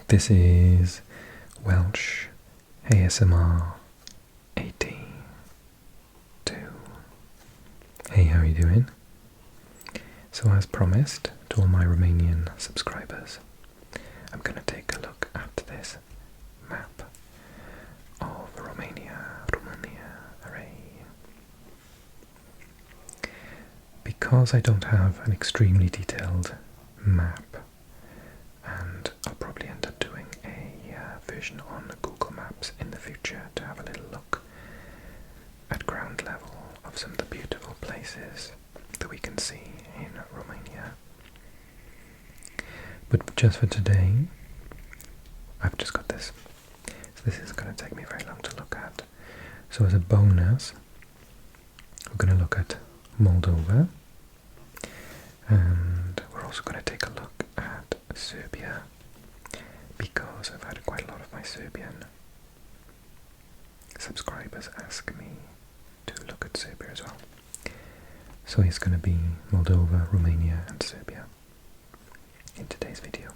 This is Welsh ASMR 82. Hey, how are you doing? So as promised to all my Romanian subscribers, I'm going to take a look at this map of Romania, hooray. Because I don't have an extremely detailed map, and I'll probably end up doing a version on Google Maps in the future to have a little look at ground level of some of the beautiful places that we can see in Romania. But just for today, I've just got this. So this is going to take me very long to look at. So as a bonus, we're going to look at Moldova, and we're also going to take a look at Serbia, because I've had quite a lot of my Serbian subscribers ask me to look at Serbia as well. So it's going to be Moldova, Romania and Serbia in today's video.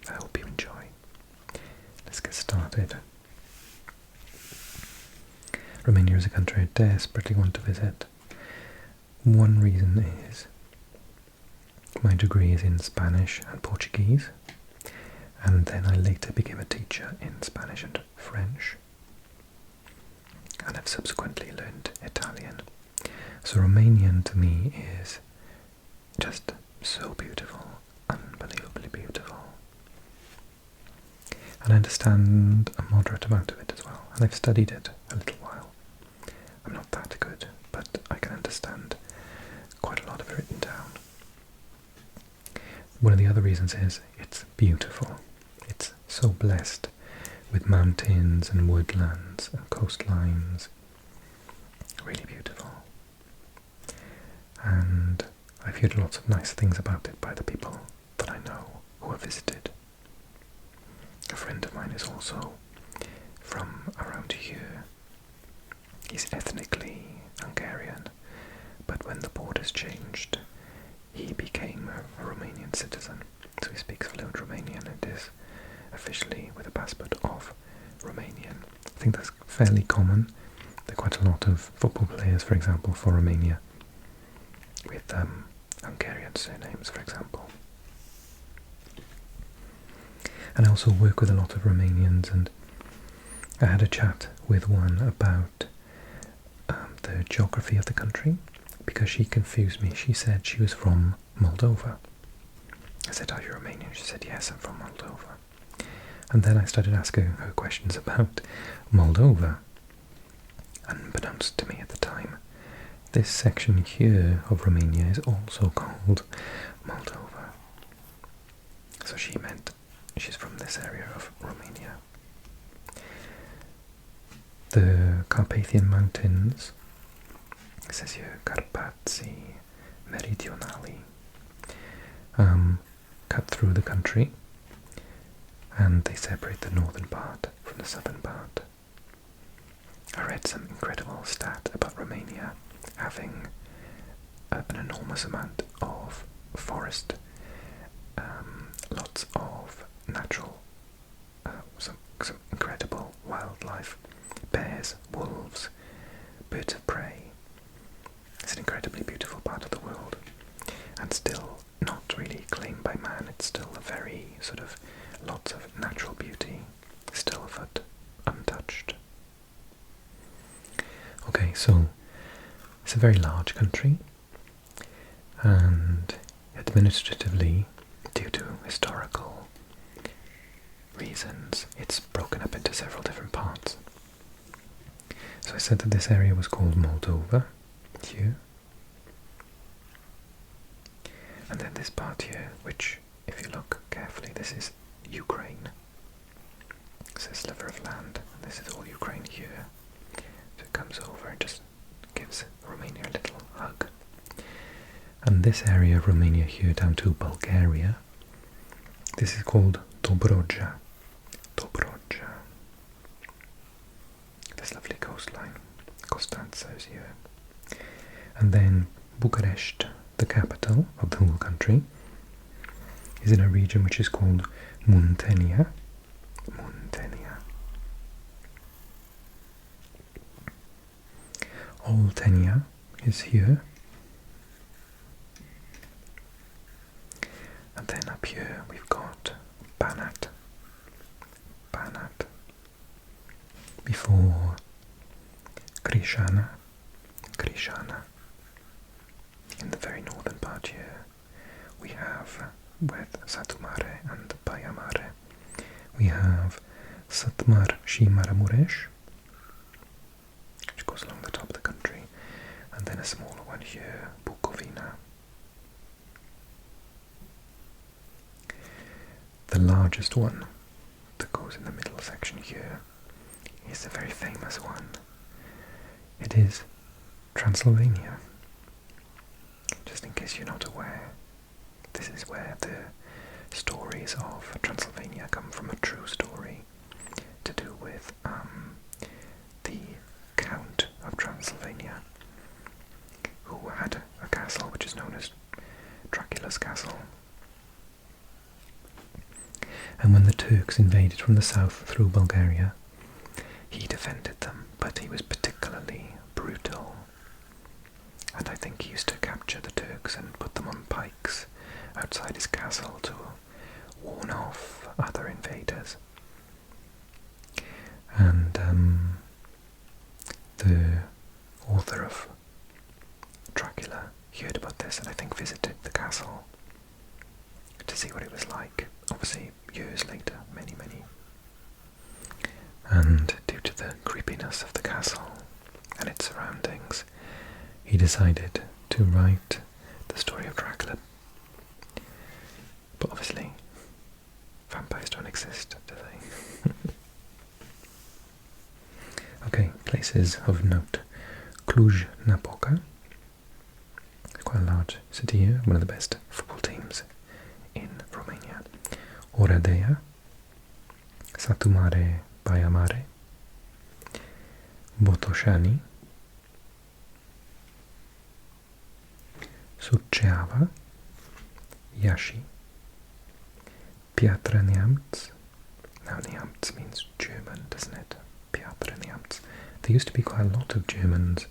I hope you enjoy. Let's get started. Romania is a country I desperately want to visit. One reason is my degree is in Spanish and Portuguese, and then I later became a teacher in Spanish and French, and I've subsequently learned Italian. So Romanian to me is just so beautiful, unbelievably beautiful. And I understand a moderate amount of it as well, and I've studied it a little while. I'm not that good, but I can understand quite a lot of it written down. One of the other reasons is it's beautiful. It's so blessed with mountains and woodlands and coastlines. Really beautiful. And I've heard lots of nice things about it by the people that I know who have visited. A friend of mine is also from around here. He's ethnically Hungarian, but when the borders changed, he became a Romanian citizen. So he speaks fluent Romanian and is officially with a passport of Romanian. I think that's fairly common. There are quite a lot of football players, for example, for Romania, with Hungarian surnames, for example. And I also work with a lot of Romanians, and I had a chat with one about the geography of the country, because she confused me. She said she was from Moldova. I said, "Are you Romanian?" She said, "Yes, I'm from Moldova." And then I started asking her questions about Moldova. Unbeknownst to me at the time, this section here of Romania is also called Moldova. So she meant she's from this area of Romania. The Carpathian Mountains, it says here, Carpații Meridionali, cut through the country, and they separate the northern part from the southern part. I read some incredible stat about Romania having an enormous amount of forest, lots of natural, some incredible wildlife, bears, wolves, birds of prey. It's an incredibly beautiful part of the world, and still not really claimed by man. It's still a very sort of lots of natural beauty, still but untouched. Okay, so it's a very large country, and administratively, due to historical reasons, it's broken up into several different parts. So I said that this area was called Moldova, here. And then this part here, which, if you look carefully, this is Ukraine. It's a sliver of land, and this is all Ukraine here. So it comes over and just gives Romania a little hug. And this area of Romania here down to Bulgaria, this is called Dobroja. Dobroja. This lovely coastline. Constanța is here. And then Bucharest, the capital of the whole country, is in a region which is called Muntenia. Oltenia is here. And then up here we've got Banat. Banat. Before Krishana. Krishana. In the very northern part here we have, with Satumare and Bayamare, we have Satmar Shimaramuresh, which goes along the top of the country, and then a smaller one here, Bukovina. The largest one that goes in the middle section here is a very famous one. It is Transylvania. Just in case you're not aware, this is where the stories of Transylvania come from, a true story to do with the Count of Transylvania, who had a castle which is known as Dracula's Castle. And when the Turks invaded from the south through Bulgaria, he defended them, but he was particularly brutal. And I think he used to capture the Turks and put them on pikes outside his castle to warn off other invaders. And the author of Dracula heard about this and I think visited the castle to see what it was like. Obviously years later, many. And due to the creepiness of the castle and its surroundings, he decided to write the story of Dracula. But obviously, vampires don't exist, do they? Okay, places of note. Cluj-Napoca, quite a large city here, one of the best football teams in Romania. Oradea, Satumare Bayamare, Botoșani, Suceava, Iași, Piatra Neamț. Now Neamț means German, doesn't it? Piatra Neamț. There used to be quite a lot of Germans,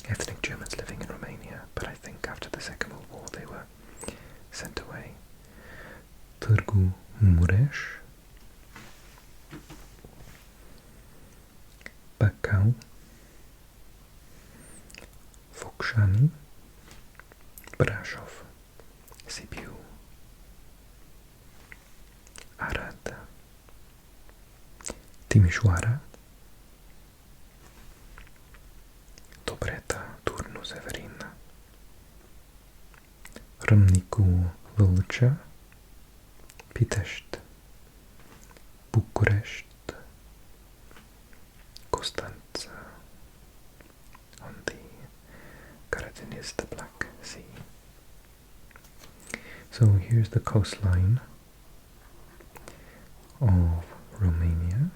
ethnic Germans living in Romania, but I think after the Second World War they were sent away. Târgu Mureș, Bacău, Focșani, Brașov, Sibiu, Arad, Timișoara, Dobreta, Turnu Severin, Râmnicu Vâlcea, Pitești, București, Constanța, on the Carotid the Black Sea. So here's the coastline of Romania.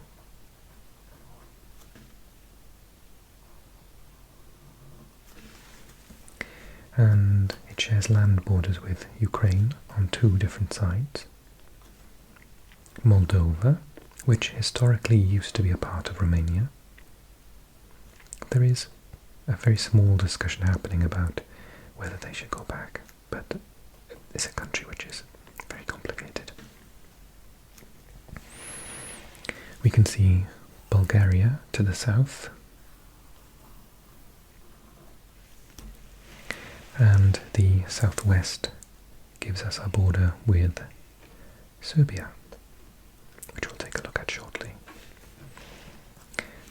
And it shares land borders with Ukraine on two different sides. Moldova, which historically used to be a part of Romania. There is a very small discussion happening about whether they should go back, but it's a country which is very complicated. We can see Bulgaria to the south, and the southwest gives us our border with Serbia, which we'll take a look at shortly.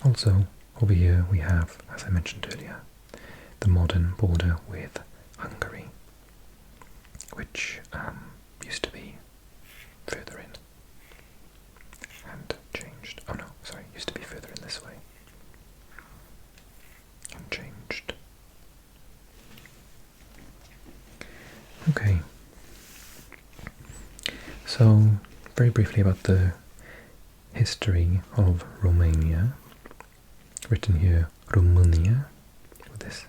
Also, over here we have, as I mentioned earlier, the modern border with Hungary, which used to be further in and changed. Oh no, sorry, used to be further in this way and changed. Okay, so very briefly about the history of Romania, written here Romania, with this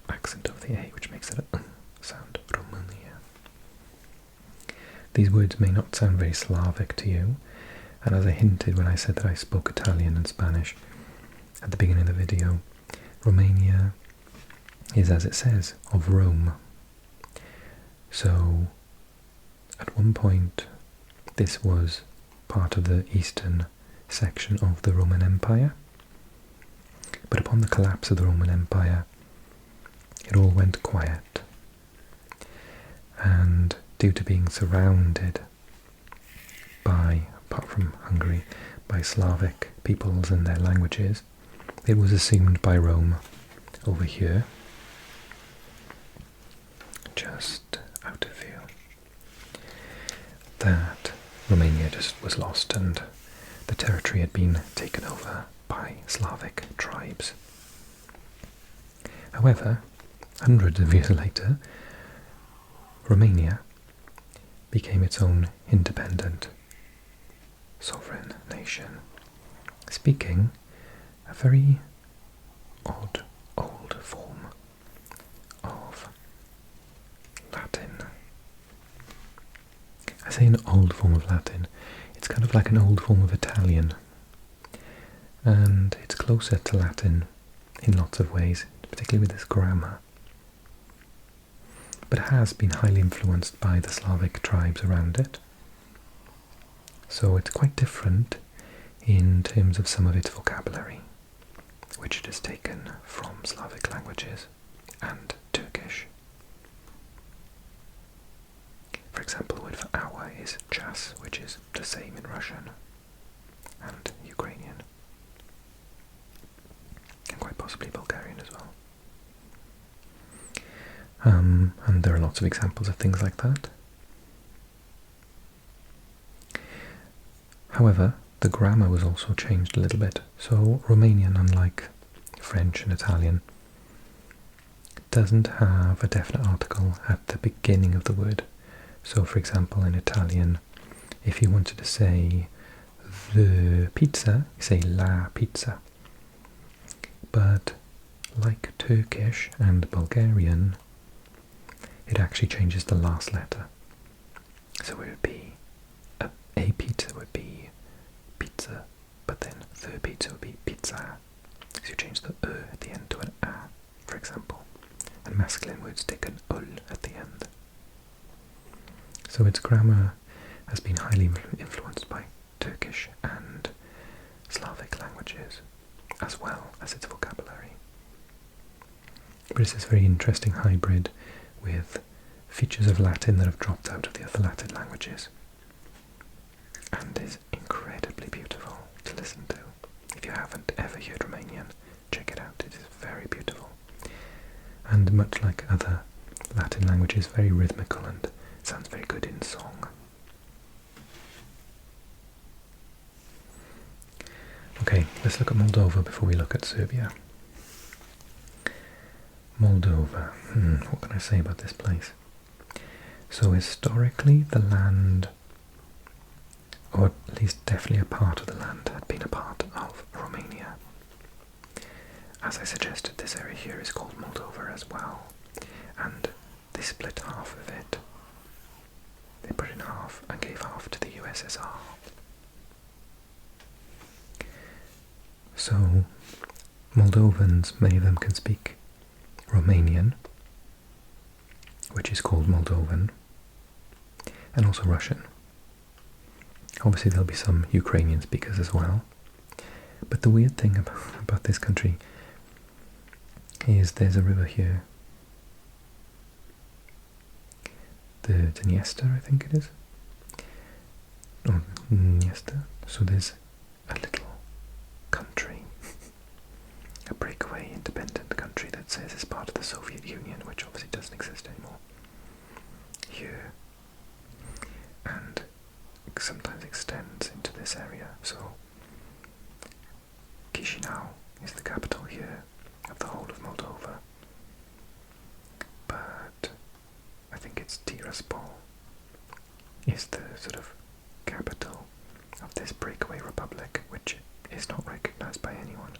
accent of the A, which makes it a sound, Romania. These words may not sound very Slavic to you, and as I hinted when I said that I spoke Italian and Spanish at the beginning of the video, Romania is, as it says, of Rome. So at one point this was part of the eastern section of the Roman Empire, but upon the collapse of the Roman Empire it all went quiet, and due to being surrounded by, apart from Hungary, by Slavic peoples and their languages, it was assumed by Rome over here, just out of view, that Romania just was lost and the territory had been taken over by Slavic tribes. However, hundreds of years later, Romania became its own independent sovereign nation, speaking a very odd old form of Latin. I say an old form of Latin, it's kind of like an old form of Italian, and it's closer to Latin in lots of ways, particularly with its grammar, but it has been highly influenced by the Slavic tribes around it. So it's quite different in terms of some of its vocabulary, which it has taken from Slavic languages and Turkish. For example, the word for hour is chas, which is the same in Russian and Ukrainian, and quite possibly Bulgarian as well. And there are lots of examples of things like that. However, the grammar was also changed a little bit. So Romanian, unlike French and Italian, doesn't have a definite article at the beginning of the word. So for example, in Italian, if you wanted to say the pizza, you say la pizza. But like Turkish and Bulgarian, it actually changes the last letter. So it would be a pizza would be pizza, but then the pizza would be pizza. So you change the at the end to an a, for example. And masculine words take an ul at the end. So its grammar has been highly influenced by Turkish and Slavic languages, as well as its vocabulary. But it's this very interesting hybrid with features of Latin that have dropped out of the other Latin languages, and is incredibly beautiful to listen to. If you haven't ever heard Romanian, check it out, it is very beautiful. And much like other Latin languages, very rhythmical and sounds very good in song. Okay, let's look at Moldova before we look at Serbia. Moldova, what can I say about this place? So historically the land, or at least definitely a part of the land, had been a part of Romania. As I suggested, this area here is called Moldova as well, and they split half of it. They put it in half and gave half to the USSR. So Moldovans, many of them can speak Romanian, which is called Moldovan, and also Russian. Obviously there'll be some Ukrainian speakers as well. But the weird thing about this country is there's a river here, the Dniester, I think it is. Oh, Dniester. So there's a little country, a breakaway independent country that says it's part of the Soviet Union, which obviously doesn't exist anymore, here, and sometimes extends into this area. So Chisinau is the capital here of the whole of Moldova, but I think it's Tiraspol is the sort of capital of this breakaway republic, which is not recognized by anyone.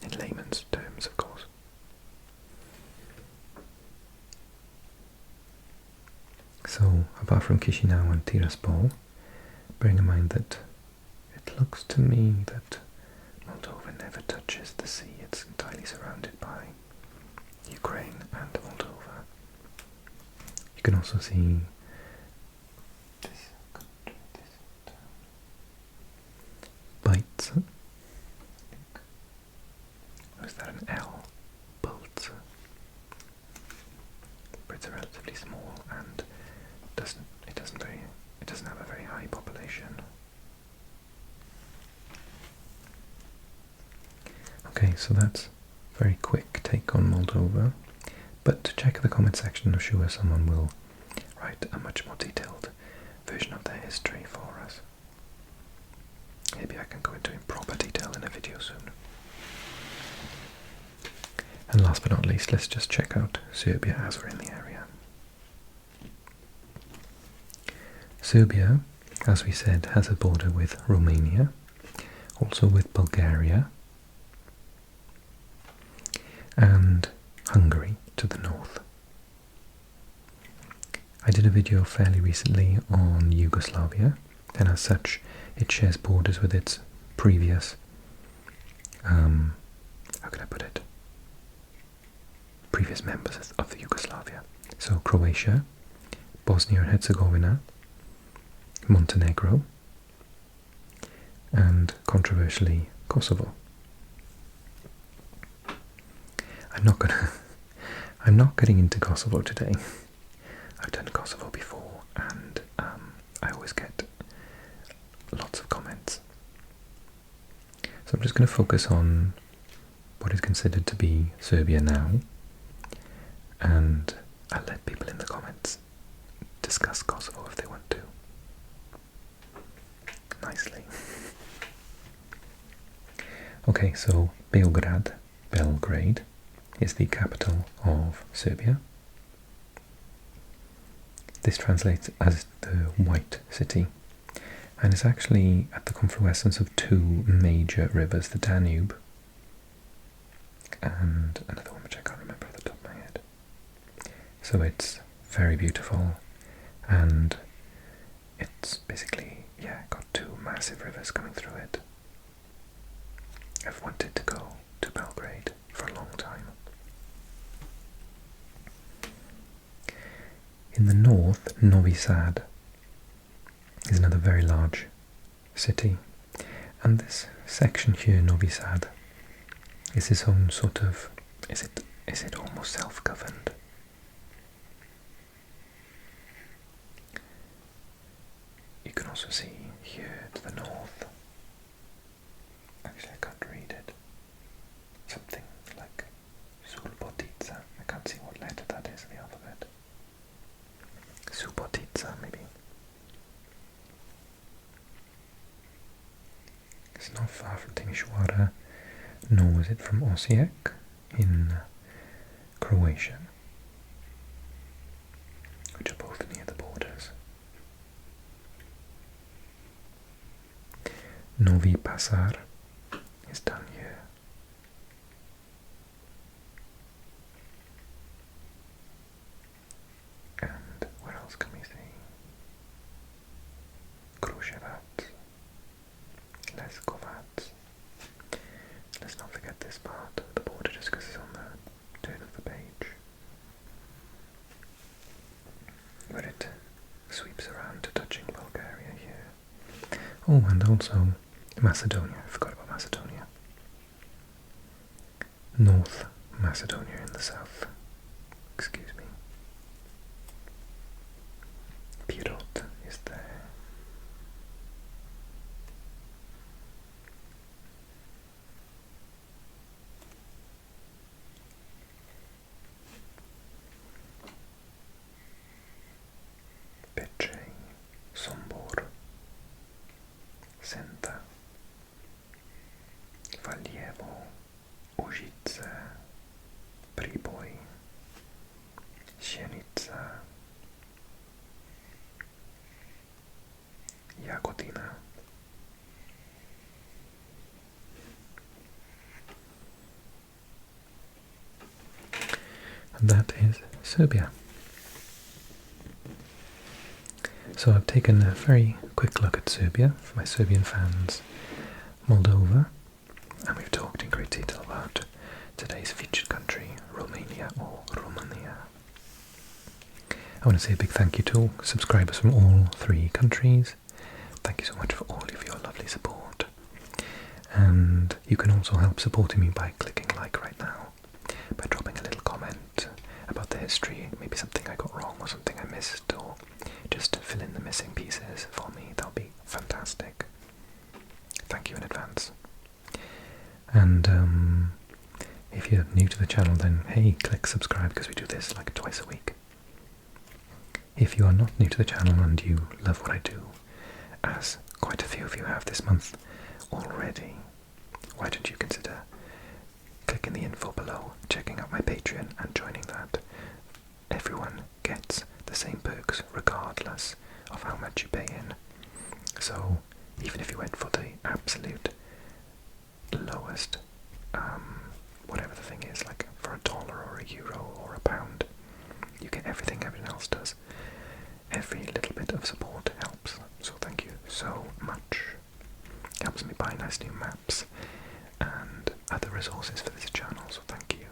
In layman's terms, of course. So, apart from Chisinau and Tiraspol, bearing in mind that it looks to me that Moldovan never touches the sea. It's entirely surrounded by Ukraine and Moldova. You can also see this country, this town. Bites. Or is that an L? Bolts. But it's relatively small and it doesn't have a very high population. Okay, so that's a very quick take on Moldova. But check the comment section, I'm sure someone will write a much more detailed version of their history for us. Maybe I can go into proper detail in a video soon. And last but not least, let's just check out Serbia as we're in the area. Serbia, as we said, has a border with Romania, also with Bulgaria, and Hungary to the north. I did a video fairly recently on Yugoslavia, and as such it shares borders with its previous, how can I put it, previous members of Yugoslavia. So Croatia, Bosnia and Herzegovina, Montenegro, and controversially Kosovo. I'm not getting into Kosovo today. I've done Kosovo before, and I always get lots of comments. So I'm just going to focus on what is considered to be Serbia now, and I'll let people in the comments discuss Kosovo if they want to. Nicely. Okay, so Belgrade is the capital of Serbia. This translates as the White City, and is actually at the confluence of two major rivers, the Danube and another one which I can't remember off the top of my head. So it's very beautiful, and it's basically, got two massive rivers coming through it. I've wanted to go to Belgrade for a long time. In the north, Novi Sad is another very large city, and this section here, Novi Sad, is its own sort of, is it almost self-governed? You can also see here to the north, actually I can't read it, something like Subotica. I can't see what letter that is in the alphabet. Subotica, maybe. It's not far from Timisoara, nor is it from Osijek in Croatia, which are both near the borders. Novi Pasar is down here. And where else can we see? Kruševac, Leskovac. Let's not forget this part of the border just because it's on the turn of the page, where it sweeps around to touching Bulgaria here. Oh, and also Macedonia. I forgot about Macedonia. North Macedonia in the south. Excuse me. Pirot is there. Peče, Sombor, Senta, Valjevo, Užice, Priboj, Sjenica, Jagodina. And that is Serbia. So I've taken a very quick look at Serbia for my Serbian fans. Moldova And we've talked in great detail about today's featured country, Romania or Romania. I want to say a big thank you to all subscribers from all 3 countries. Thank you so much for all of your lovely support. And you can also help supporting me by clicking like right now, by dropping a little comment about the history, maybe something I got wrong or something I missed, or just to fill in the missing pieces for me. That would be fantastic. Thank you in advance. And if you're new to the channel, then hey, click subscribe, because we do this like twice a week. If you are not new to the channel and you love what I do, as quite a few of you have this month already, why don't you consider clicking the info below, checking out my Patreon and joining that. Everyone gets the same perks regardless of how much you pay in. So even if you went for the absolute lowest, whatever the thing is, like for $1 or €1 or £1, you get everything everyone else does. Every little bit of support helps, so thank you so much. It helps me buy nice new maps and other resources for this channel, so thank you.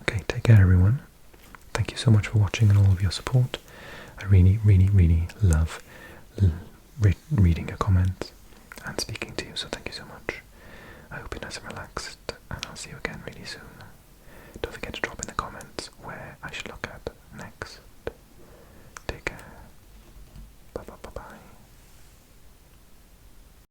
Okay, take care everyone. Thank you so much for watching and all of your support. I really, really, really love reading your comments and speaking to you, so thank you so much. I hope you're nice and relaxed, and I'll see you again really soon. Don't forget to